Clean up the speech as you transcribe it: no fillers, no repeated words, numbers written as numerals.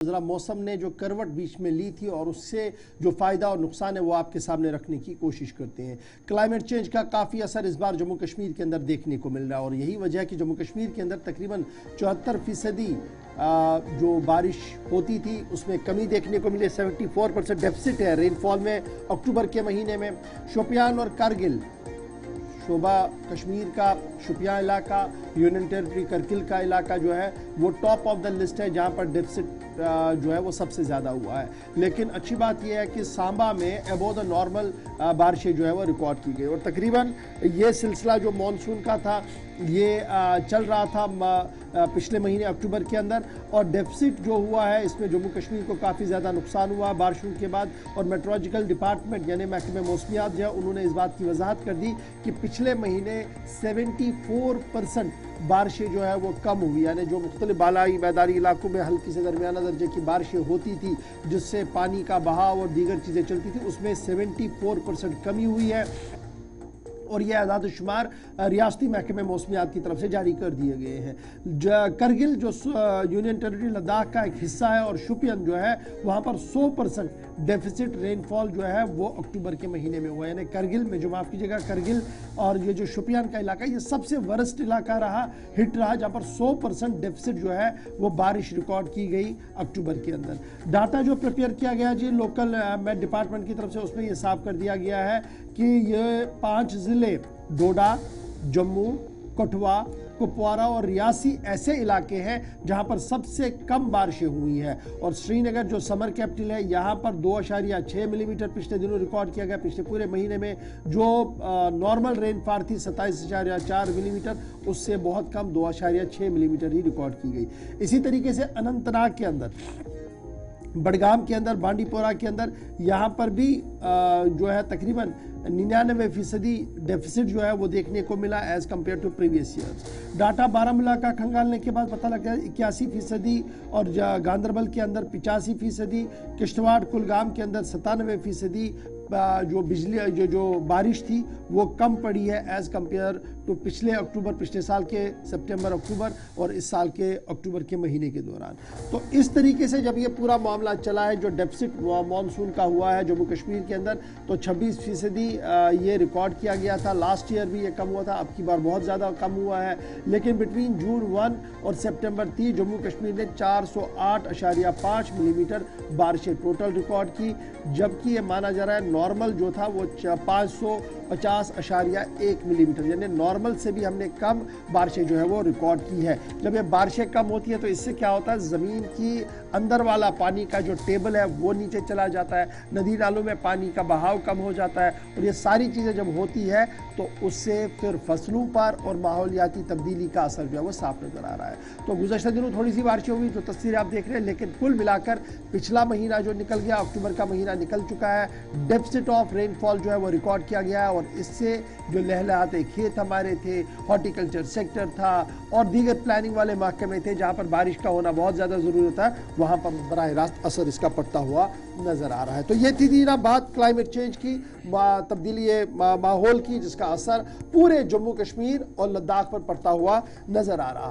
ذرا موسم نے جو کروٹ بیچ میں لی تھی اور اس سے جو فائدہ اور نقصان ہے وہ آپ کے سامنے رکھنے کی کوشش کرتے ہیں۔ کلائمیٹ چینج کا کافی اثر اس بار جموں کشمیر کے اندر دیکھنے کو مل رہا ہے اور یہی وجہ ہے کہ جموں کشمیر کے اندر تقریباً 74% جو بارش ہوتی تھی اس میں کمی دیکھنے کو ملے۔ 74% ڈیفیسٹ ہے رین فال میں اکتوبر کے مہینے میں۔ شوپیان اور کارگل شعبہ کشمیر کا شوپیان علاقہ، یونین ٹیریٹری کرگل کا علاقہ جو ہے وہ ٹاپ آف دا لسٹ ہے جہاں پر ڈیفیسٹ جو ہے وہ سب سے زیادہ ہوا ہے۔ لیکن اچھی بات یہ ہے کہ سامبا میں ابو دا نارمل بارشیں جو ہے وہ ریکارڈ کی گئی اور تقریباً یہ سلسلہ جو مانسون کا تھا یہ چل رہا تھا پچھلے مہینے اکتوبر کے اندر اور ڈیفیسٹ جو ہوا ہے اس میں جموں کشمیر کو کافی زیادہ نقصان ہوا بارشوں کے بعد۔ اور میٹرولوجیکل ڈپارٹمنٹ یعنی محکمہ موسمیات جو ہے انہوں نے اس بات کی وضاحت کر دی کہ پچھلے مہینے 74% بارشیں جو ہے وہ کم ہوئی، یعنی جو مختلف بالائی میدانی علاقوں میں ہلکی سے درمیانہ درجے کی بارشیں ہوتی تھی جس سے پانی کا بہاؤ اور دیگر چیزیں چلتی تھی اس میں 74% کمی ہوئی ہے اور یہ اعداد و شمار ریاستی محکمہ موسمیات کی طرف سے جاری کر دیے گئے ہیں۔ کرگل جو یونین ٹیریٹری لداخ کا ایک حصہ ہے اور شوپین جو ہے وہاں پر 100% ڈیفیسٹ رین فال جو ہے وہ اکتوبر کے مہینے میں ہوا، یعنی کرگل میں جو معاف کیجیے گا کرگل اور یہ جو شوپیان کا علاقہ یہ سب سے ورسٹ علاقہ رہا، ہٹ رہا، جہاں پر 100% ڈیفیسٹ جو ہے وہ بارش ریکارڈ کی گئی اکتوبر کے اندر۔ ڈاٹا جو پریپیئر کیا گیا جی لوکل میٹ ڈپارٹمنٹ کی طرف سے اس میں یہ صاف کر دیا گیا ہے کہ یہ 5 ضلع ڈوڈا، جموں، کٹھوا، کپوارہ اور ریاسی ایسے علاقے ہیں جہاں پر سب سے کم بارشیں ہوئی ہیں اور سری نگر جو سمر کیپٹل ہے یہاں پر 2.6 ملی میٹر پچھلے دنوں ریکارڈ کیا گیا۔ پچھلے پورے مہینے میں جو نارمل رین فال تھی 27.4 ملی میٹر اس سے بہت کم 2.6 ملی میٹر ہی ریکارڈ کی گئی۔ اسی طریقے سے اننت ناگ کے اندر، بڑگام کے اندر، بانڈی پورہ کے اندر یہاں پر بھی جو ہے تقریباً 99% ڈیفیسٹ جو ہے وہ دیکھنے کو ملا as compare to previous years. Data Baramulla کا کھنگالنے کے بعد پتہ لگا 81% اور گاندربل کے اندر 85%، کشتواڑ کلگام کے اندر 97% جو بجلی جو بارش تھی وہ کم پڑی ہے ایز کمپیئر ٹو پچھلے اکتوبر، پچھلے سال کے سپٹمبر اکتوبر اور اس سال کے اکتوبر کے مہینے کے دوران۔ تو اس طریقے سے جب یہ پورا معاملہ چلا ہے جو ڈیفیسٹ مانسون کا ہوا ہے جموں کشمیر کے اندر تو 26% یہ ریکارڈ کیا گیا تھا۔ لاسٹ ایئر بھی یہ کم ہوا تھا، اب کی بار بہت زیادہ کم ہوا ہے، لیکن بٹوین جون 1 اور سپٹمبر 30 جموں کشمیر نے 408.5 ملی میٹر بارشیں ٹوٹل ریکارڈ کی، جبکہ یہ مانا جا رہا ہے نارمل جو تھا وہ 550.1 ملی میٹر، یعنی نارمل سے بھی ہم نے کم بارشیں جو ہے وہ ریکارڈ کی ہے۔ جب یہ بارشیں کم ہوتی ہیں تو اس سے کیا ہوتا ہے زمین کی اندر والا پانی کا جو ٹیبل ہے وہ نیچے چلا جاتا ہے، ندی نالوں میں پانی کا بہاؤ کم ہو جاتا ہے اور یہ ساری چیزیں جب ہوتی ہے تو اس سے پھر فصلوں پر اور ماحولیاتی تبدیلی کا اثر جو ہے وہ صاف نظر آ رہا ہے۔ تو گزشتہ دنوں تھوڑی سی بارشیں ہوئی جو تصویر آپ دیکھ رہے ہیں، لیکن کل ملا کر پچھلا مہینہ جو نکل گیا اکتوبر کا مہینہ نکل چکا ہے، ڈیفیسٹ آف رین فال جو ہے وہ ریکارڈ کیا گیا ہے اور اس سے جو لہلہاتے کھیت ہمارے تھے، ہارٹیکلچر سیکٹر تھا اور دیگر پلاننگ والے محکمے تھے جہاں پر بارش کا ہونا بہت زیادہ ضروری ہوتا ہے، وہاں پر براہ راست اثر اس کا پڑتا ہوا نظر آ رہا ہے۔ تو یہ تھی نا بات کلائمیٹ چینج کی، تبدیلی ماحول کی، جس کا اثر پورے جموں کشمیر اور لداخ پر پڑتا ہوا نظر آ رہا ہے۔